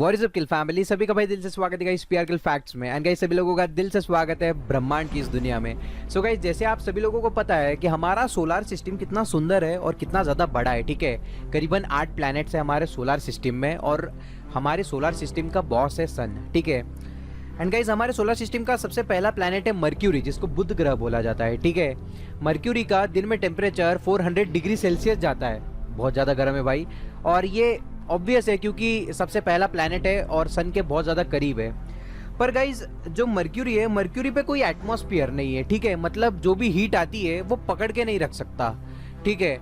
What is up kill family, सभी का भाई दिल से स्वागत है गाइस पीआर किल फैक्ट्स में। एंड गाइस सभी लोगों का दिल से स्वागत है ब्रह्मांड की इस दुनिया में। सो गाइस जैसे आप सभी लोगों को पता है कि हमारा सोलर सिस्टम कितना सुंदर है और कितना ज़्यादा बड़ा है, ठीक है। करीबन 8 प्लैनेट्स है हमारे सोलर सिस्टम में और हमारे सोलर सिस्टम का बॉस है सन, ठीक है। एंड गाइस हमारे सोलर सिस्टम का सबसे पहला प्लैनेट है मर्क्यूरी, जिसको बुध ग्रह बोला जाता है, ठीक है। मर्क्यूरी का दिन में टेम्परेचर 400 डिग्री सेल्सियस जाता है, बहुत ज़्यादा गर्म है भाई। और ये ऑब्वियस है क्योंकि सबसे पहला प्लैनेट है और सन के बहुत ज़्यादा करीब है। पर गाइज जो मर्क्यूरी है, मर्क्यूरी पे कोई एटमॉस्फेयर नहीं है, ठीक है। मतलब जो भी हीट आती है वो पकड़ के नहीं रख सकता, ठीक है।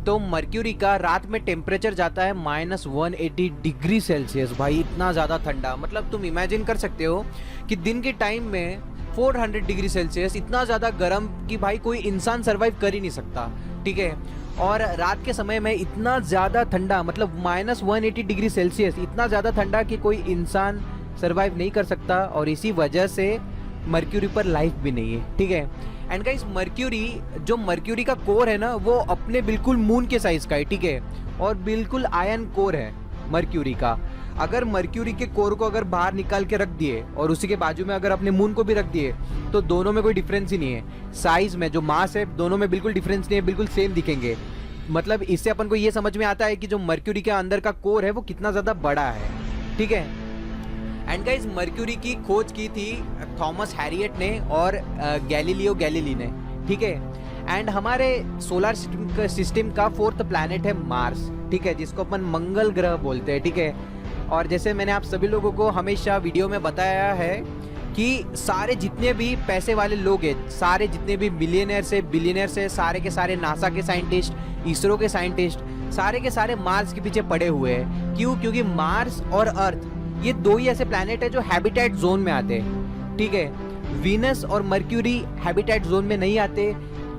तो मर्क्यूरी का रात में टेम्परेचर जाता है -180 डिग्री सेल्सियस, भाई इतना ज़्यादा ठंडा। मतलब तुम इमेजिन कर सकते हो कि दिन के टाइम में 400 डिग्री सेल्सियस इतना ज़्यादा गर्म कि भाई कोई इंसान सर्वाइव कर ही नहीं सकता, ठीक है। और रात के समय में इतना ज़्यादा ठंडा, मतलब -180 डिग्री सेल्सियस, इतना ज़्यादा ठंडा कि कोई इंसान सर्वाइव नहीं कर सकता। और इसी वजह से मर्क्यूरी पर लाइफ भी नहीं है, ठीक है। एंड गाइस मर्क्यूरी का कोर है ना, वो अपने बिल्कुल मून के साइज का है, ठीक है। और बिल्कुल आयन कोर है मर्क्यूरी का। अगर मर्क्यूरी के कोर को अगर बाहर निकाल के रख दिए और उसी के बाजू में अगर अपने मून को भी रख दिए तो दोनों में कोई डिफरेंस ही नहीं है। साइज में जो मास है दोनों में बिल्कुल डिफरेंस नहीं है, बिल्कुल सेम दिखेंगे। मतलब इससे अपन को ये समझ में आता है कि जो मर्क्यूरी के अंदर का कोर है वो कितना ज़्यादा बड़ा है, ठीक है। एंड गाइस मर्क्यूरी की खोज की थी थॉमस हैरियट ने और गैलीलियो गैलीली ने, ठीक है। एंड हमारे सोलर सिस्टम का 4th प्लैनेट है मार्स, ठीक है, जिसको अपन मंगल ग्रह बोलते हैं, ठीक है। और जैसे मैंने आप सभी लोगों को हमेशा वीडियो में बताया है कि सारे जितने भी पैसे वाले लोग हैं, सारे जितने भी मिलियनर्स है, बिलियनर्स है, सारे के सारे नासा के साइंटिस्ट, इसरो के साइंटिस्ट, सारे के सारे मार्स के पीछे पड़े हुए हैं। क्यों? क्योंकि मार्स और अर्थ ये दो ही ऐसे प्लैनेट है जो हैबिटेट जोन में आते हैं, ठीक है। वीनस और मर्क्यूरी हैबिटेट जोन में नहीं आते।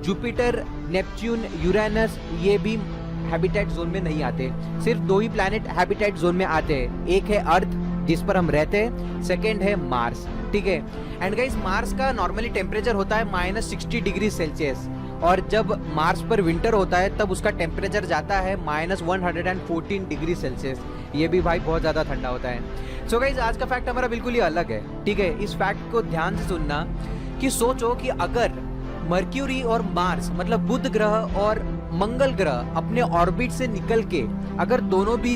जुपिटर, नेपच्यून, यूरेनस ये भी हैबिटेट जोन में नहीं आते। सिर्फ दो ही प्लैनेट हैबिटेट जोन में आते हैं, एक है अर्थ जिस पर हम रहते हैं, सेकेंड है मार्स, ठीक है। एंड गाइस मार्स का नॉर्मली टेम्परेचर होता है -60 डिग्री सेल्सियस, और जब मार्स पर विंटर होता है तब उसका टेम्परेचर जाता है -114 डिग्री सेल्सियस। ये भी भाई बहुत ज़्यादा ठंडा होता है। सो गाइस आज का फैक्ट हमारा बिल्कुल ही अलग है, ठीक है। इस फैक्ट को ध्यान से सुनना कि सोचो कि अगर मर्क्यूरी और मार्स मतलब बुध ग्रह और मंगल ग्रह अपने ऑर्बिट से निकल के अगर दोनों भी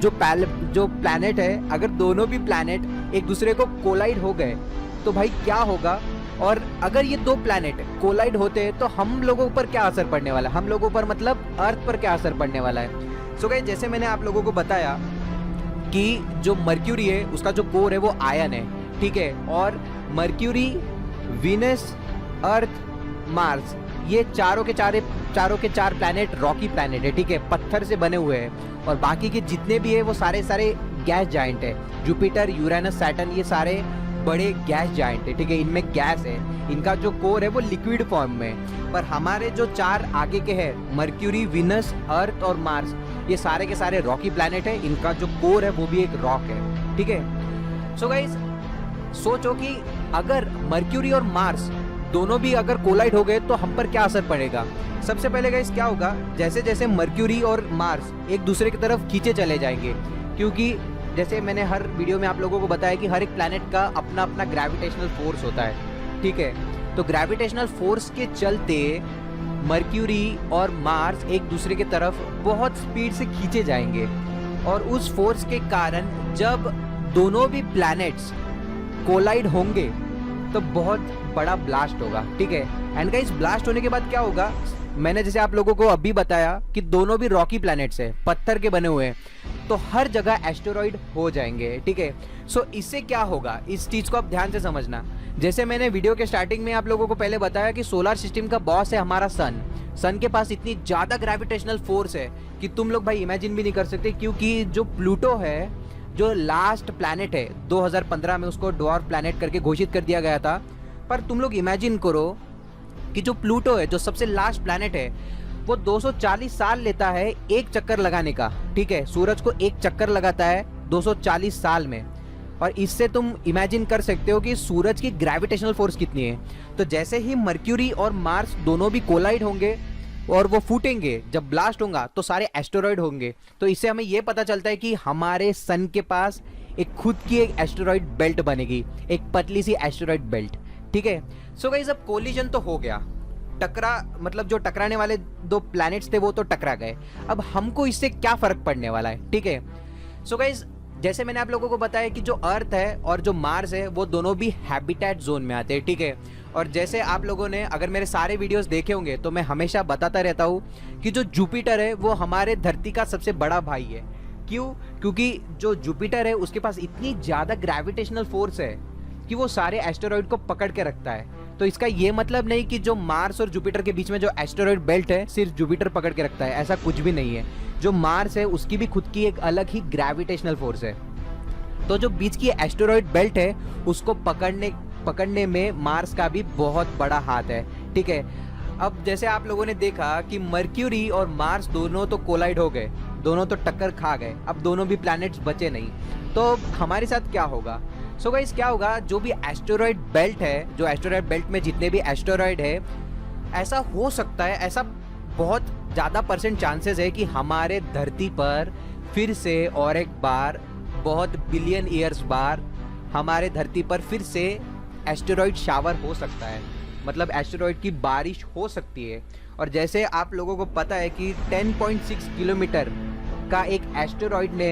जो प्लैनेट है, अगर दोनों भी प्लैनेट एक दूसरे को कोलाइड हो गए तो भाई क्या होगा। और अगर ये दो प्लैनेट कोलाइड होते हैं तो हम लोगों पर क्या असर पड़ने वाला है, हम लोगों पर मतलब अर्थ पर क्या असर पड़ने वाला है। सो गाइस जैसे मैंने आप लोगों को बताया कि जो मर्क्यूरी है उसका जो कोर है वो आयन है, ठीक है। और मर्क्यूरी, वीनस, अर्थ, मार्स ये चारों के चार प्लैनेट रॉकी प्लैनेट है, ठीक है, पत्थर से बने हुए हैं। और बाकी के जितने भी है वो सारे गैस जाइंट है। जुपिटर, यूरेनस, सैटर्न ये सारे बड़े गैस जाइंट है, ठीक है। इनमें गैस है, इनका जो कोर है वो लिक्विड फॉर्म में। पर हमारे जो चार आगे के हैं मर्क्यूरी, वीनस, अर्थ और मार्स ये सारे के सारे रॉकी प्लैनेट है। इनका जो कोर है वो भी एक रॉक है, ठीक है। सो गाइस सोचो कि अगर मर्क्यूरी और मार्स दोनों भी अगर कोलाइड हो गए तो हम पर क्या असर पड़ेगा। सबसे पहले गाइस क्या होगा, जैसे जैसे मर्क्यूरी और मार्स एक दूसरे की तरफ खींचे चले जाएंगे, क्योंकि जैसे मैंने हर वीडियो में आप लोगों को बताया कि हर एक प्लैनेट का अपना अपना ग्रेविटेशनल फोर्स होता है, ठीक है। तो ग्रेविटेशनल फोर्स के चलते मर्क्यूरी और मार्स एक दूसरे की तरफ बहुत स्पीड से खींचे जाएंगे। और उस फोर्स के कारण जब दोनों भी प्लैनेट्स कोलाइड होंगे तो बहुत बड़ा ब्लास्ट होगा, ठीक है। एंड गाइस ब्लास्ट होने के बाद क्या होगा, मैंने जैसे आप लोगों को अभी बताया कि दोनों भी रॉकी प्लैनेट्स हैं, पत्थर के बने हुए हैं, तो हर जगह एस्टेरॉइड हो जाएंगे, ठीक है। सो इससे क्या होगा, इस चीज को आप ध्यान से समझना। जैसे मैंने वीडियो के स्टार्टिंग में आप लोगों को पहले बताया कि सोलर सिस्टम का बॉस है हमारा सन। सन के पास इतनी ज्यादा ग्रेविटेशनल फोर्स है कि तुम लोग भाई इमेजिन भी नहीं कर सकते। क्योंकि जो प्लूटो है, जो लास्ट प्लैनेट है, 2015 में उसको ड्वार्फ प्लैनेट करके घोषित कर दिया गया था। पर तुम लोग इमेजिन करो कि जो प्लूटो है, जो सबसे लास्ट प्लैनेट है, वो 240 साल लेता है एक चक्कर लगाने का, ठीक है। सूरज को एक चक्कर लगाता है 240 साल में। और इससे तुम इमेजिन कर सकते हो कि सूरज की ग्रेविटेशनल फोर्स कितनी है। तो जैसे ही मर्क्यूरी और मार्स दोनों भी कोलाइड होंगे और वो फूटेंगे, जब ब्लास्ट होगा तो सारे एस्टेरॉइड होंगे। तो इससे हमें ये पता चलता है कि हमारे सन के पास एक खुद की एक एस्टेरॉइड बेल्ट बनेगी, एक पतली सी एस्टेरॉइड बेल्ट, ठीक है। सो गाइस अब कोलिजन तो हो गया, टकरा मतलब जो टकराने वाले दो प्लैनेट्स थे वो तो टकरा गए, अब हमको इससे क्या फर्क पड़ने वाला है, ठीक है। सो गाइस जैसे मैंने आप लोगों को बताया कि जो अर्थ है और जो मार्स है वो दोनों भी हैबिटेट जोन में आते हैं, ठीक है। और जैसे आप लोगों ने अगर मेरे सारे वीडियोस देखे होंगे तो मैं हमेशा बताता रहता हूँ कि जो जुपिटर है वो हमारे धरती का सबसे बड़ा भाई है। क्यों? क्योंकि जो जुपिटर है उसके पास इतनी ज़्यादा ग्रेविटेशनल फोर्स है कि वो सारे एस्टेरॉइड को पकड़ के रखता है। तो इसका ये मतलब नहीं कि जो मार्स और जुपिटर के बीच में जो एस्टेरॉइड बेल्ट है सिर्फ जुपिटर पकड़ के रखता है, ऐसा कुछ भी नहीं है। जो मार्स है उसकी भी खुद की एक अलग ही ग्रेविटेशनल फोर्स है। तो जो बीच की एस्टेरॉइड बेल्ट है उसको पकड़ने में मार्स का भी बहुत बड़ा हाथ है, ठीक है। अब जैसे आप लोगों ने देखा कि मर्क्यूरी और मार्स दोनों तो कोलाइड हो गए, दोनों तो टक्कर खा गए, अब दोनों भी प्लैनेट्स बचे नहीं, तो हमारे साथ क्या होगा? सो गाइस क्या होगा, जो भी एस्टेरॉइड बेल्ट है, जो एस्टेरॉइड बेल्ट में जितने भी एस्टेरॉइड है, ऐसा हो सकता है, ऐसा बहुत ज़्यादा परसेंट चांसेस है कि हमारे धरती पर फिर से और एक बार बहुत बिलियन ईयर्स बाद हमारे धरती पर फिर से एस्टेरॉइड शावर हो सकता है, मतलब एस्टेरॉइड की बारिश हो सकती है। और जैसे आप लोगों को पता है कि 10.6 किलोमीटर का एक एस्टेरॉइड ने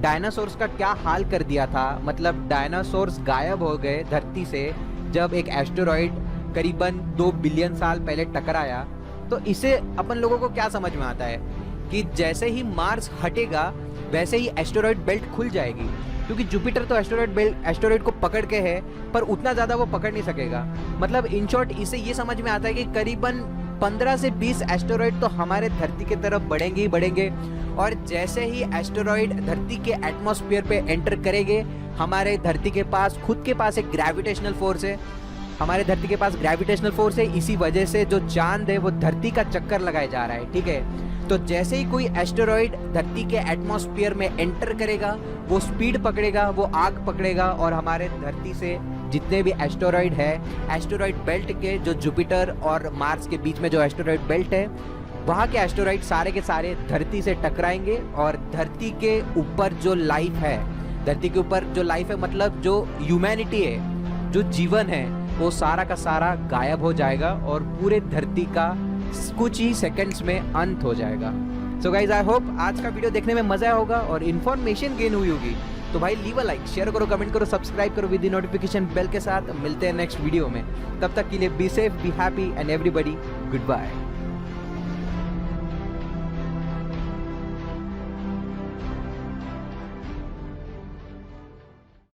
डायनासोर्स का क्या हाल कर दिया था, मतलब डायनासोर्स गायब हो गए धरती से जब एक एस्टेरॉइड करीबन 2 बिलियन साल पहले टकराया। तो इसे अपन लोगों को क्या समझ में आता है कि जैसे ही मार्स हटेगा वैसे ही एस्टेरॉइड बेल्ट खुल जाएगी, क्योंकि जुपिटर तो एस्टेरॉइड को पकड़ के है पर उतना ज़्यादा वो पकड़ नहीं सकेगा। मतलब इन शॉर्ट इसे ये समझ में आता है कि करीबन 15 से 20 एस्टेरॉइड तो हमारे धरती की तरफ बढ़ेंगे ही बढ़ेंगे, और जैसे ही एस्टेरॉइड धरती के एटमॉस्फेयर पे एंटर करेंगे हमारे धरती के पास खुद के पास एक ग्रेविटेशनल फोर्स है, हमारे धरती के पास ग्रेविटेशनल फोर्स है, इसी वजह से जो चांद है वो धरती का चक्कर लगाए जा रहा है, ठीक है। तो जैसे ही कोई एस्टेरॉइड धरती के एटमॉस्फेयर में एंटर करेगा वो स्पीड पकड़ेगा, वो आग पकड़ेगा, और हमारे धरती से जितने भी एस्टेरॉइड है, एस्टेरॉइड बेल्ट के जो जुपिटर और मार्स के बीच में जो एस्टेरॉइड बेल्ट है वहाँ के एस्टेरॉइड सारे के सारे धरती से टकराएंगे, और धरती के ऊपर जो लाइफ है, धरती के ऊपर जो लाइफ है मतलब जो ह्यूमैनिटी है, जो जीवन है, वो सारा का सारा गायब हो जाएगा और पूरे धरती का कुछ ही सेकंड्स में अंत हो जाएगा। सो गाइज आई होप आज का वीडियो देखने में मजा आया होगा और इन्फॉर्मेशन गेन हुई होगी। तो भाई लीव अ लाइक, शेयर करो, कमेंट करो, सब्सक्राइब करो विद नोटिफिकेशन बेल के साथ। मिलते हैं नेक्स्ट वीडियो में, तब तक के लिए be safe, be happy and everybody good bye.